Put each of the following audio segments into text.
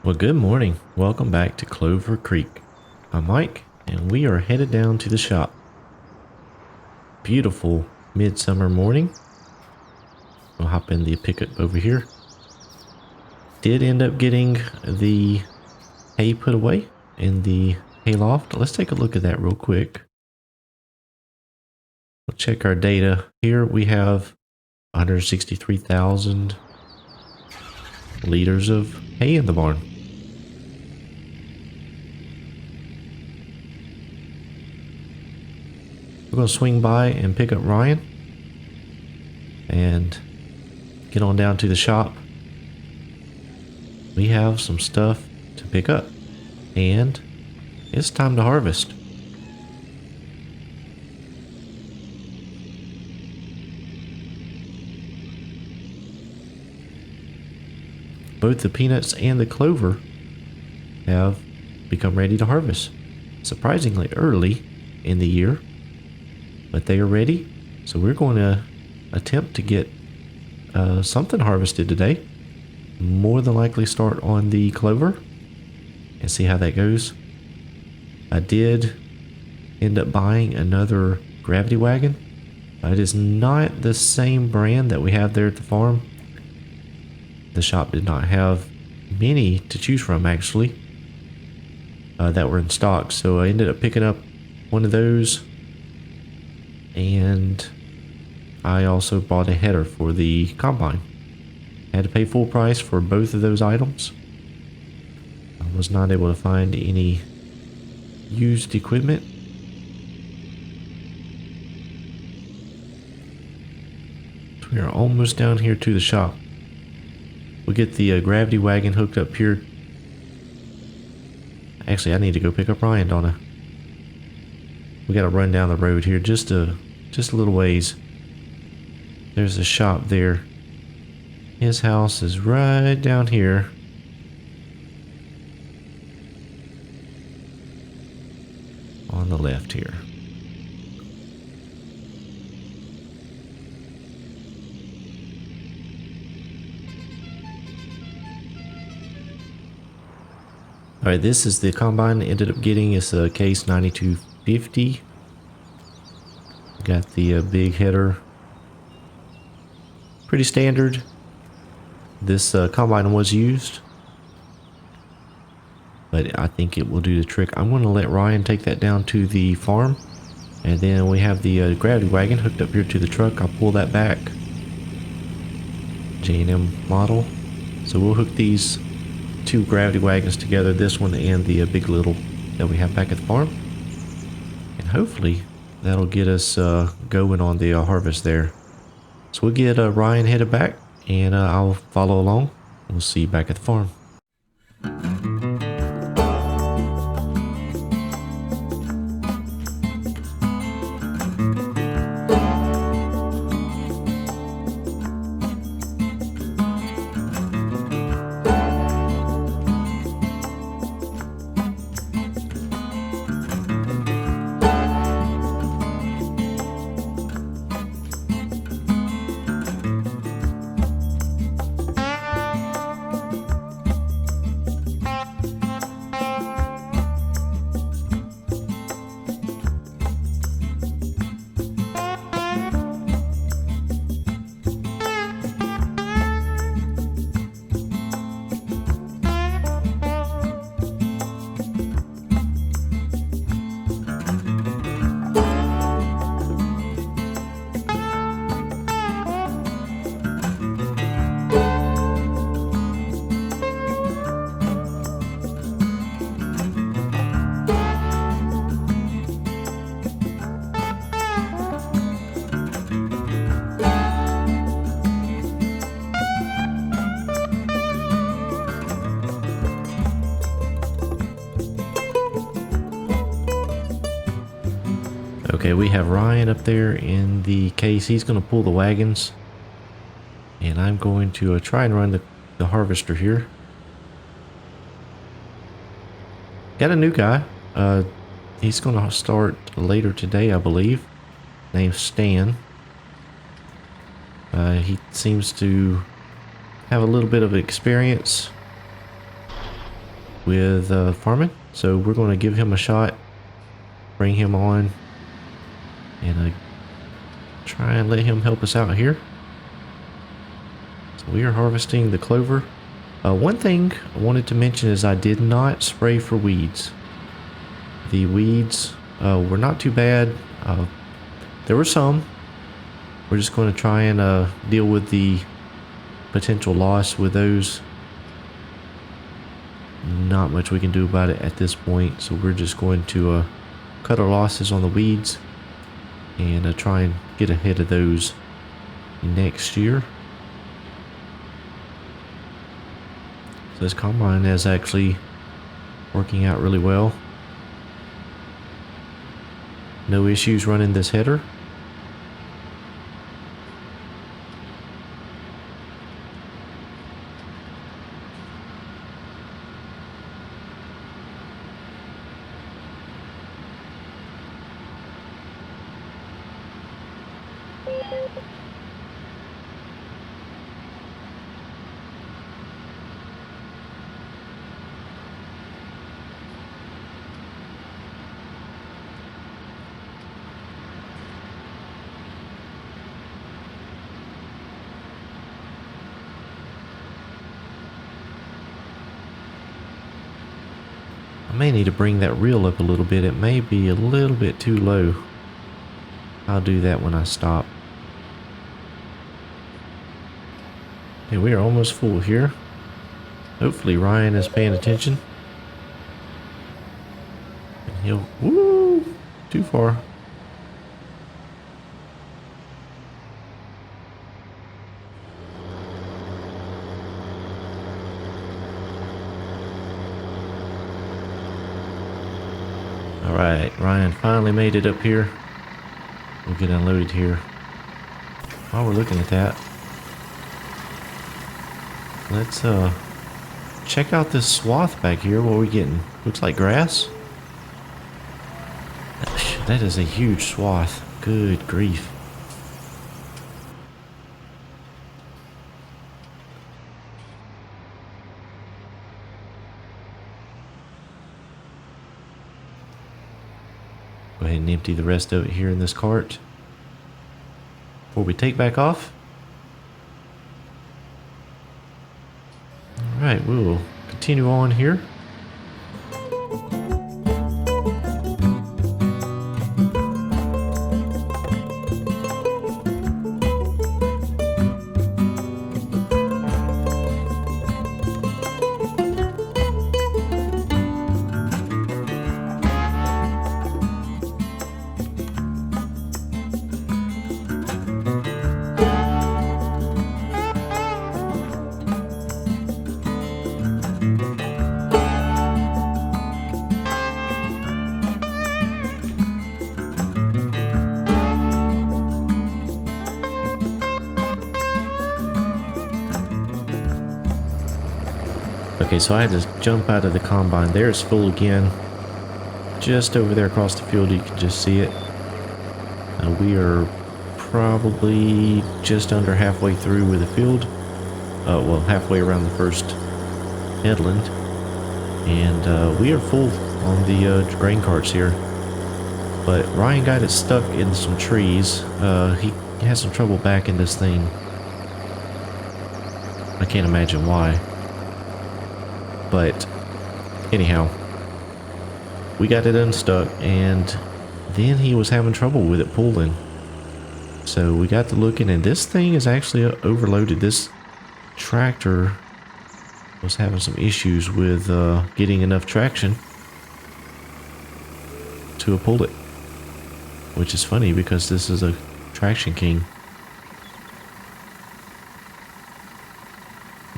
Well, good morning. Welcome back to Clover Creek. I'm Mike, and we are headed down to the shop. Beautiful midsummer morning. We'll hop in the pickup over here. Did end up getting the hay put away in the hay loft. Let's take a look at that real quick. We'll check our data. Here we have 163,000 liters of hay in the barn. We're going to swing by and pick up Ryan and get on down to the shop. We have some stuff to pick up and it's time to harvest. Both the peanuts and the clover have become ready to harvest. Surprisingly early in the year, but they are ready. So we're going to attempt to get something harvested today. More than likely start on the clover and see how that goes. I did end up buying another gravity wagon. It is not the same brand that we have there at the farm. The shop did not have many to choose from actually that were in stock, so I ended up picking up one of those, and I also bought a header for the combine. I had to pay full price for both of those items. I was not able to find any used equipment. So we are almost down here to the shop. We'll get the gravity wagon hooked up here. Actually, I need to go pick up Ryan, don't I? We got to run down the road here just a little ways. There's a shop there. His house is right down here. On the left here. Alright, this is the combine I ended up getting. It's a case 9250. Got the big header. Pretty standard. This combine was used, but I think it will do the trick. I'm going to let Ryan take that down to the farm, and then we have the gravity wagon hooked up here to the truck. I'll pull that back. J&M model. So we'll hook these two gravity wagons together, this one and the big little that we have back at the farm, and hopefully that'll get us going on the harvest there. So we'll get Ryan headed back, and I'll follow along. We'll see you back at the farm. Okay, we have Ryan up there in the case. He's going to pull the wagons, and I'm going to try and run the harvester here. Got a new guy. He's going to start later today, I believe. Named Stan. He seems to have a little bit of experience. with farming. So we're going to give him a shot, bring him on, and try and let him help us out here. So we are harvesting the clover. One thing I wanted to mention is I did not spray for weeds. The weeds were not too bad. There were some. We're just going to try and deal with the potential loss with those. Not much we can do about it at this point, so we're just going to cut our losses on the weeds and try and get ahead of those next year. So this combine is actually working out really well. No issues running this header. I may need to bring that reel up a little bit. It may be a little bit too low. I'll do that when I stop. Okay, we are almost full here. Hopefully Ryan is paying attention. And he'll... Woo! Too far. Alright, Ryan finally made it up here. We'll get unloaded here. While we're looking at that, let's check out this swath back here. What are we getting? Looks like grass. That is a huge swath. Good grief. Go ahead and empty the rest of it here in this cart before we take back off. Alright, we'll continue on here. Okay, so I had to jump out of the combine. There it's full again. Just over there across the field, you can just see it. We are probably just under halfway through with the field. Well, halfway around the first headland. And we are full on the grain carts here. But Ryan got it stuck in some trees. He has some trouble backing this thing. I can't imagine why. But anyhow, we got it unstuck, and then he was having trouble with it pulling. So we got to looking, and this thing is actually overloaded. This tractor was having some issues with getting enough traction to pull it, which is funny because this is a traction king.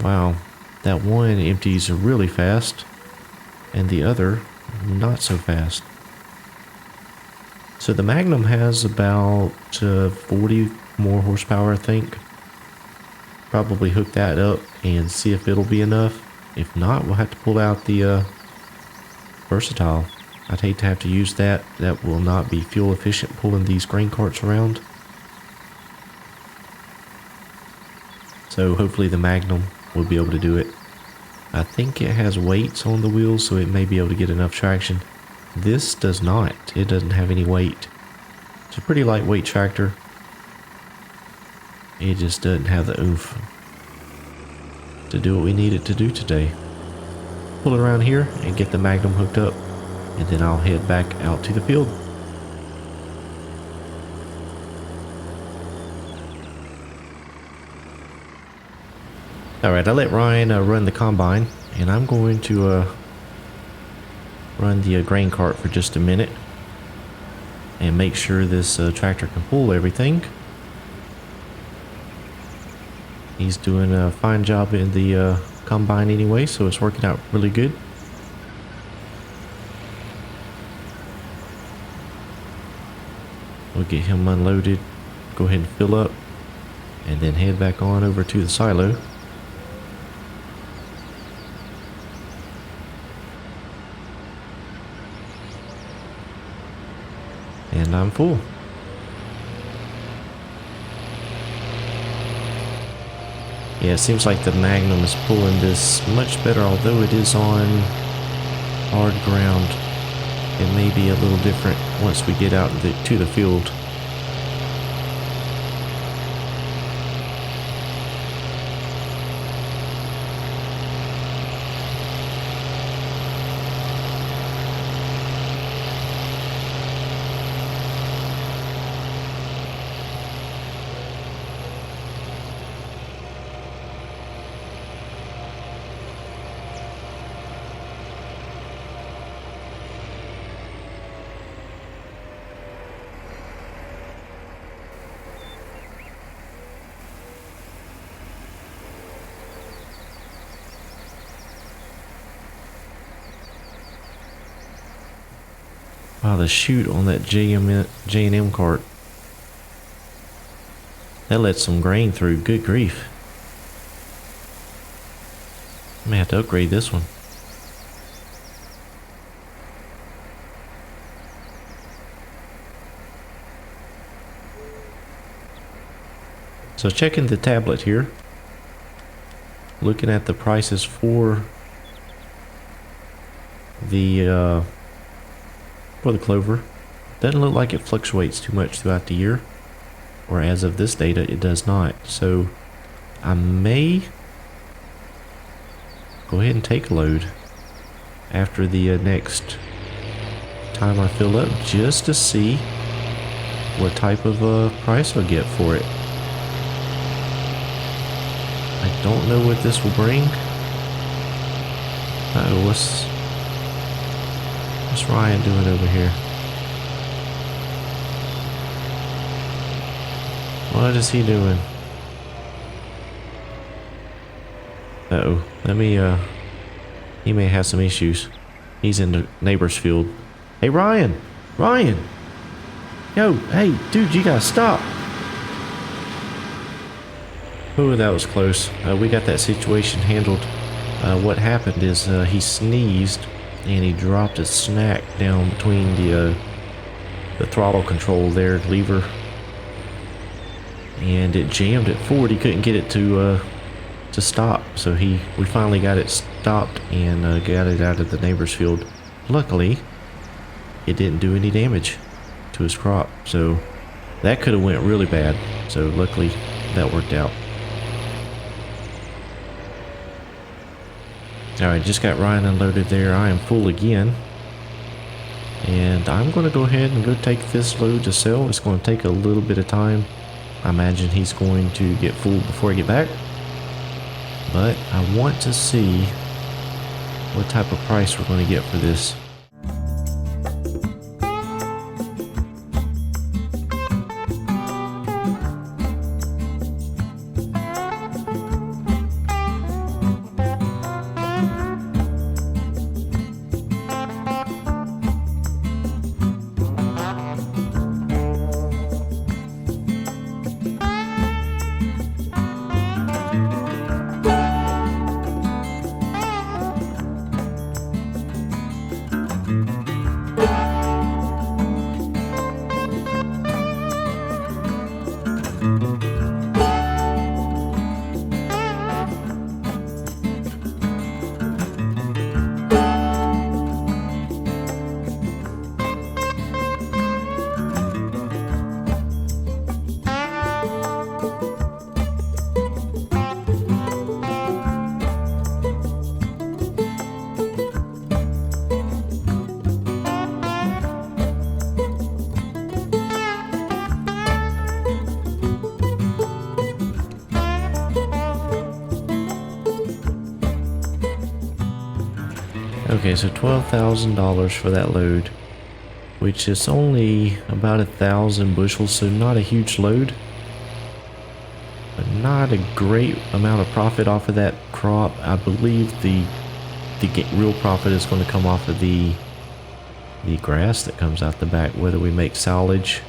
Wow. That one empties really fast, and the other not so fast. So the Magnum has about 40 more horsepower, I think. Probably hook that up and see if it'll be enough. If not, we'll have to pull out the Versatile. I'd hate to have to use that. That will not be fuel efficient pulling these grain carts around. So hopefully the Magnum will be able to do it. I think it has weights on the wheels, so it may be able to get enough traction. This does not. It doesn't have any weight. It's a pretty lightweight tractor. It just doesn't have the oomph to do what we need it to do today. Pull it around here and get the Magnum hooked up, and then I'll head back out to the field. Alright, I let Ryan run the combine, and I'm going to run the grain cart for just a minute and make sure this tractor can pull everything. He's doing a fine job in the combine anyway, so it's working out really good. We'll get him unloaded, go ahead and fill up, and then head back on over to the silo. And I'm full. Yeah, it seems like the Magnum is pulling this much better, although it is on hard ground. It may be a little different once we get out to the field. Wow, the chute on that J&M cart. That let some grain through, good grief. I may have to upgrade this one. So checking the tablet here. Looking at the prices for the Clover. Doesn't look like it fluctuates too much throughout the year, or as of this data it does not. So I may go ahead and take a load after the next time I fill up, just to see what type of price I'll get for it. I don't know what this will bring. Uh-oh, what's Ryan doing over here? What is he doing? Uh-oh. Let me, he may have some issues. He's in the neighbor's field. Hey, Ryan! Ryan! Yo, hey, dude, you gotta stop! Ooh, that was close. We got that situation handled. What happened is he sneezed and he dropped a snack down between the throttle control there, lever, and it jammed it forward. He couldn't get it to stop, so we finally got it stopped and got it out of the neighbor's field. Luckily, it didn't do any damage to his crop, so that could have went really bad. So luckily, that worked out. Alright, just got Ryan unloaded there. I am full again. And I'm going to go ahead and go take this load to sell. It's going to take a little bit of time. I imagine he's going to get full before I get back. But I want to see what type of price we're going to get for this. Okay, so $12,000 for that load, which is only about 1,000 bushels, so not a huge load, but not a great amount of profit off of that crop. I believe the real profit is going to come off of the grass that comes out the back, whether we make silage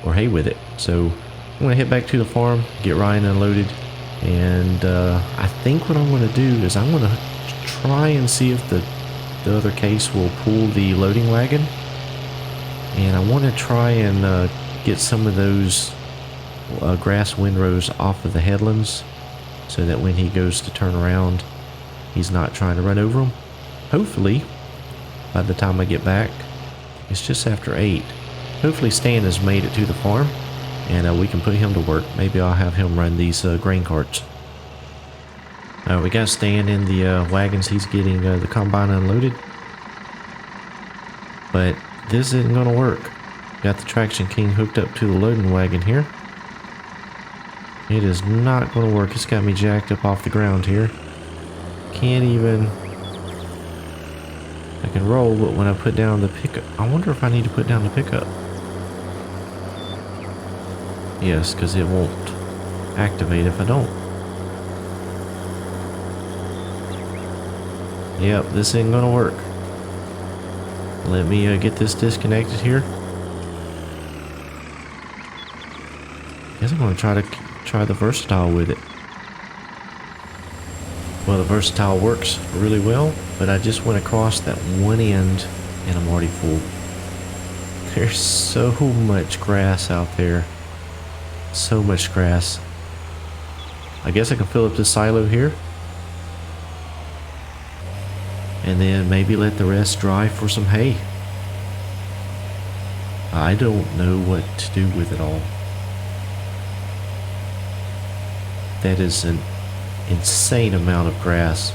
or hay with it. So I'm going to head back to the farm, get Ryan unloaded, and I think what I'm going to do is I'm going to try and see if the other case will pull the loading wagon, and I want to try and get some of those grass windrows off of the headlands so that when he goes to turn around he's not trying to run over them. Hopefully by the time I get back, it's just after 8, hopefully Stan has made it to the farm and we can put him to work. Maybe I'll have him run these grain carts. We got Stan in the wagons. He's getting the combine unloaded. But this isn't going to work. Got the Traction King hooked up to the loading wagon here. It is not going to work. It's got me jacked up off the ground here. Can't even... I can roll, but when I put down the pickup... I wonder if I need to put down the pickup. Yes, because it won't activate if I don't. Yep, this ain't gonna work. Let me get this disconnected here. Guess I'm gonna try the versatile with it. Well, the versatile works really well, but I just went across that one end and I'm already full. There's so much grass out there. So much grass. I guess I can fill up this silo here. And then maybe let the rest dry for some hay. I don't know what to do with it all. That is an insane amount of grass.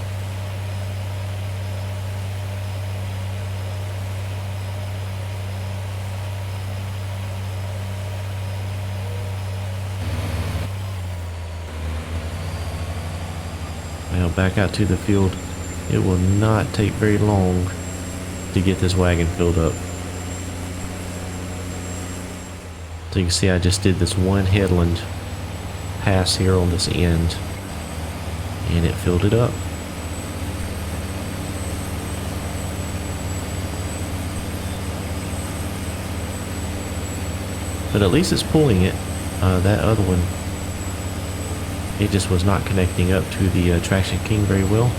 Now back out to the field. It will not take very long to get this wagon filled up. So you can see I just did this one headland pass here on this end and it filled it up. But at least it's pulling it. That other one, it just was not connecting up to the Traction King very well.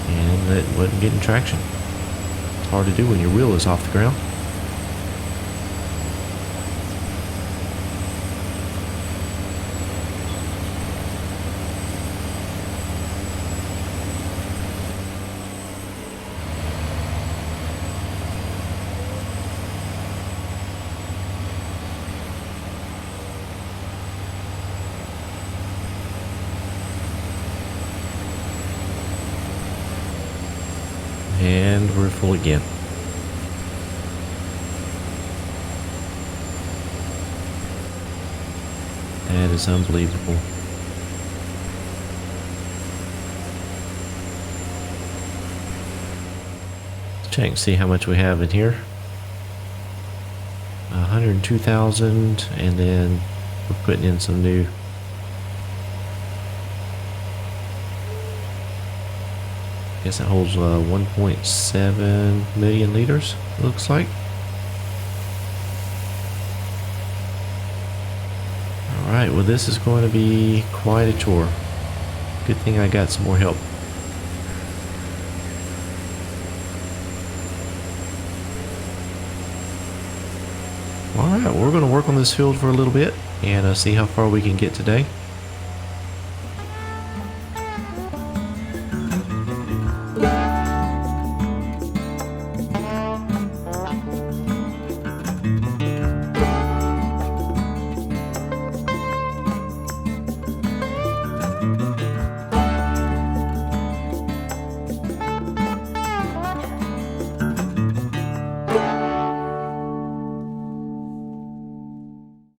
And it wasn't getting traction. It's hard to do when your wheel is off the ground. And we're full again. That is unbelievable. Let's check and see how much we have in here. 102,000, and then we're putting in some new. I guess it holds 1.7 million liters, looks like. Alright, well this is going to be quite a chore. Good thing I got some more help. Alright, we're going to work on this field for a little bit and see how far we can get today.